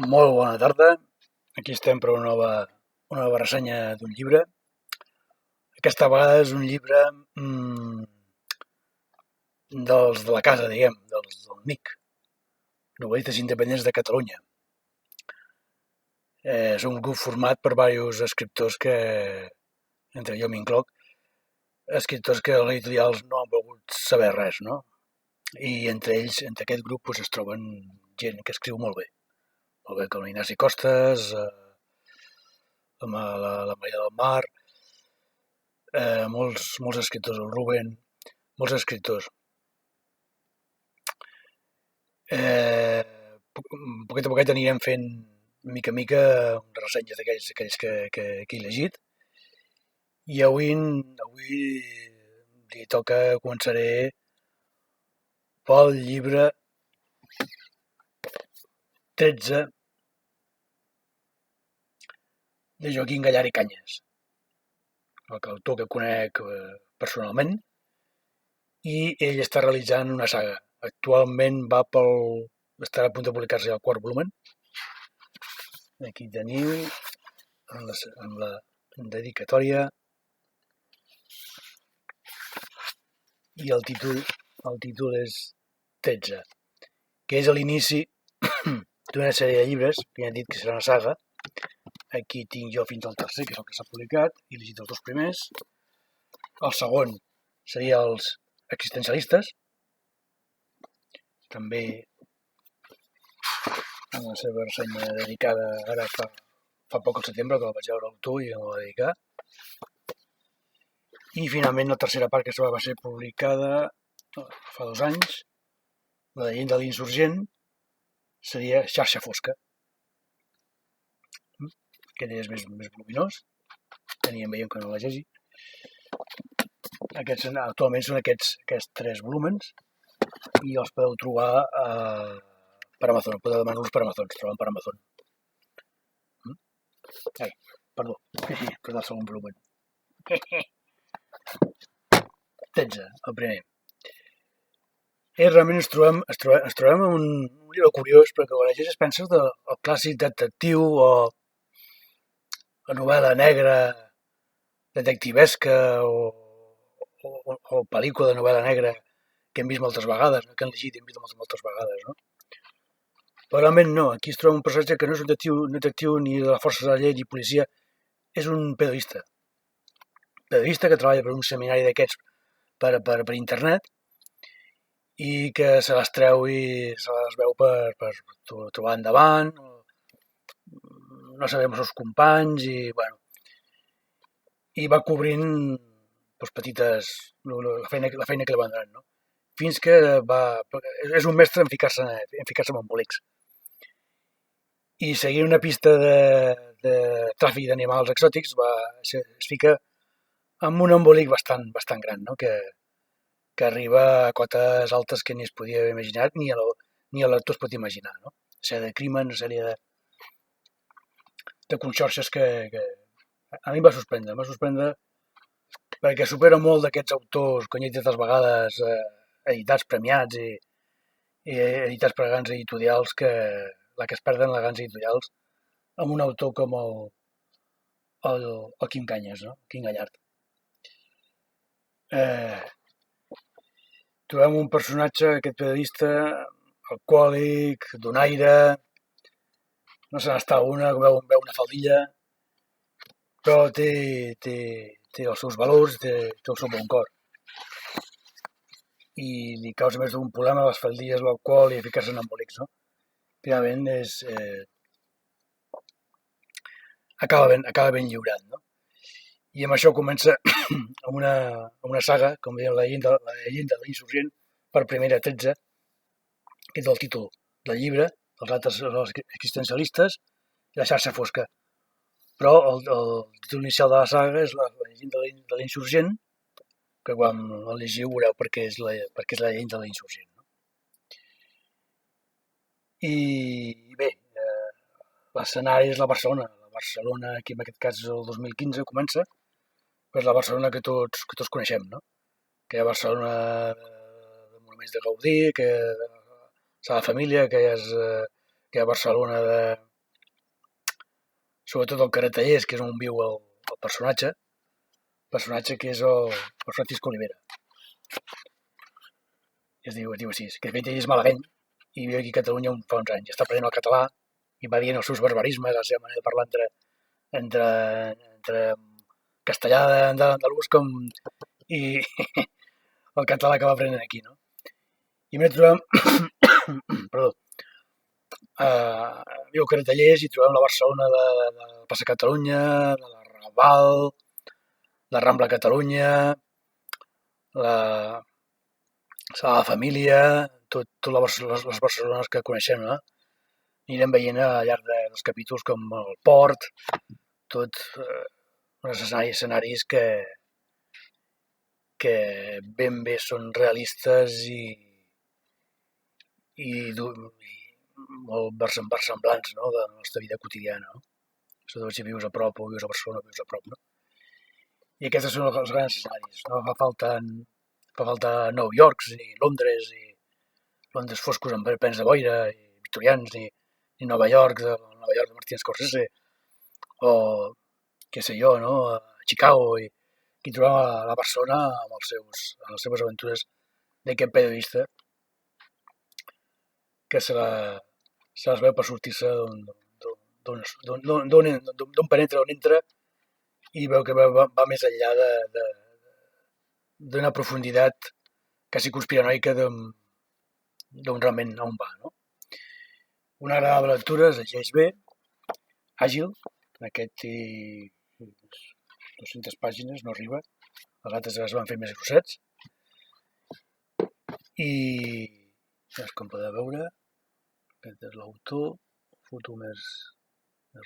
Molt bona tarda. Aquí estem per una nova ressenya d'un llibre. Aquesta vegada és un llibre dels de la casa, diguem, del NIC, Novel·listes Independents de Catalunya. És un grup format per diversos escriptors que, entre jo m'incloc, escriptors que a les editorials no han volgut saber res, no? I entre ells, entre aquest grup, es troben gent que escriu molt bé. Molt bé, com l'Ignasi Costes, la Maria del Mar, molts escriptors, el Ruben, molts escriptors. Poquet a poquet anirem fent mica en mica unes ressenyes d'aquells que he llegit. I avui li toca, començaré pel llibre 13 de Joaquim Gallart i Cañas, l'autor que conec personalment, i ell està realitzant una saga. Actualment estarà a punt de publicar-se el quart volumen. Aquí teniu amb la dedicatòria i el títol és 13, que és l'inici d'una sèrie de llibres que ja he dit que serà una saga. Aquí tinc jo fins al tercer, que és el que s'ha publicat, i he llegit els dos primers. El segon seria els existencialistes, també en la seva ressenya dedicada ara fa poc al setembre, que la vaig veure a l'autor i em va dedicar. I finalment la tercera part, que va ser publicada fa 2 anys, la llegenda de l'insurgent, seria Xarxa Fosca. Aquest és més voluminós, teníem veient que no la llegi. Actualment són aquests 3 volúmens i els podeu trobar per Amazon. Podeu demanar-los per Amazon, es troben per Amazon. Perdó, el segon volumen. 13, el primer. Realment ens trobem en un llibre curiós, perquè quan llegeixes penses del clàssic detectiu o la novel·la negra detectivesca o pel·lícula de novel·la negra que hem vist moltes vegades, que hem llegit i hem vist moltes vegades, no? Però realment no, aquí es troba un personatge que no és un detectiu ni de la força de la llei ni policia, és un periodista que treballa per un seminari d'aquests per internet i que se les treu i se les veu per trobar endavant, no sabem els seus companys i va cobrint petites la feina que li van donant, no? Fins que és un mestre en ficar-se en embolics. I seguint una pista de tràfic d'animals exòtics es fica en un embolic bastant gran, no? Que arriba a cotes altes que ni es podia haver imaginat ni el lector es pot imaginar, no? Una sèrie de crímens, una sèrie de conxorxes que a mi em va sorprendre perquè supera molt d'aquests autors que he dit altres vegades, editats, premiats i editats per grans editorials que es perden les grans editorials amb un autor com el Quim Cañas, no? Quim Gallart. Trobem un personatge, aquest periodista, alcohòlic, donaire, no se n'està una, veu una faldilla, però té els seus valors, té el seu bon cor. I li causa més d'un problema les faldilles, l'alcohol i ficar-se en embolics, no? Finalment acaba ben lliurat, no? I amb això comença amb una saga, com dèiem, la llegenda de l'insurgent, per primera 13, que és el títol del llibre, els altres els existencialistes i la xarxa fosca. Però el títol inicial de la saga és la llegenda de l'insurgent, que quan el llegiu veureu perquè és la llegenda de l'insurgent. No? I bé, l'escenari és la Barcelona, que en aquest cas és el 2015, comença, però és la Barcelona que tots coneixem, no? Que hi ha Barcelona de monuments de Gaudí, que hi ha la família, que hi ha Barcelona sobretot el Carretallers, que és on viu el personatge que és el Francisco Olivera. Es diu així, que de fet ell és malagueny i viu aquí a Catalunya fa uns anys. Està aprenent el català i va dient els seus barbarismes, la seva manera de parlar entre castellà d'andalús i el català que va aprenent aquí, no? I més trobem, perdó, viu a Carretallers i trobem la Barcelona de Plaça Catalunya, de la Raval, la Rambla Catalunya, la Sagrada Família, totes les Barcelones que coneixem, no? Anirem veient al llarg dels capítols com el port, tots uns escenaris que ben bé són realistes i molt versemblants, no?, de la nostra vida quotidiana, no? Sobretot si vius a prop o vius a Barcelona o vius a prop, no? I aquests són els grans escenaris. No fa falta Nova York, ni Londres, ni Londres foscos amb plens de boira, i victorians, ni Nova York de Martin Scorsese, o què sé jo, no?, a Chicago, i aquí trobem a la persona amb les seves aventures d'aquest periodista que se les veu per sortir-se d'on penetra, on entra, i veu que va més enllà d'una profunditat quasi conspiranoica d'on realment on va, no? Una agradable lectura, es llegeix bé, àgil, aquest té 200 pàgines, no arriba, els altres es van fer més grossets, i com podeu veure, aquest és l'autor, foto més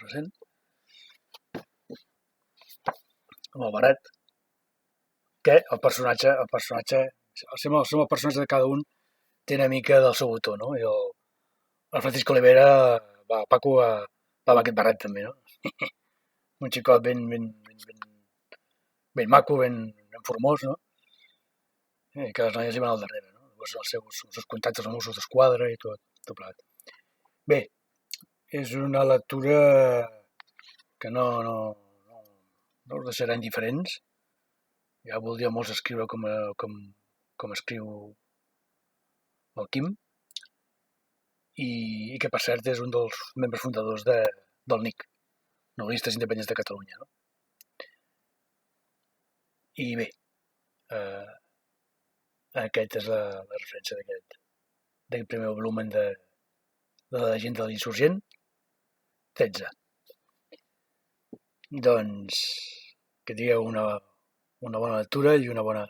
recent, molt barat, que el personatge, el personatge de cada un té una mica del seu autor, no? I el Francisco Olivera, Paco, va amb aquest barret també, no? Un xicot ben maco, ben formós, no? I que les noies hi van al darrere, no? Els seus contactes amb Mossos d'Esquadra i tot plegat. Bé, és una lectura que no us deixarà indiferents. Ja voldria molts escriure com escriu el Quim, i que per cert és un dels membres fundadors del NIC, Novel·listes Independents de Catalunya, no? I bé, aquesta és la referència d'aquest primer volumen de la llegenda de l'insurgent, 13. Doncs que digueu una bona lectura i una bona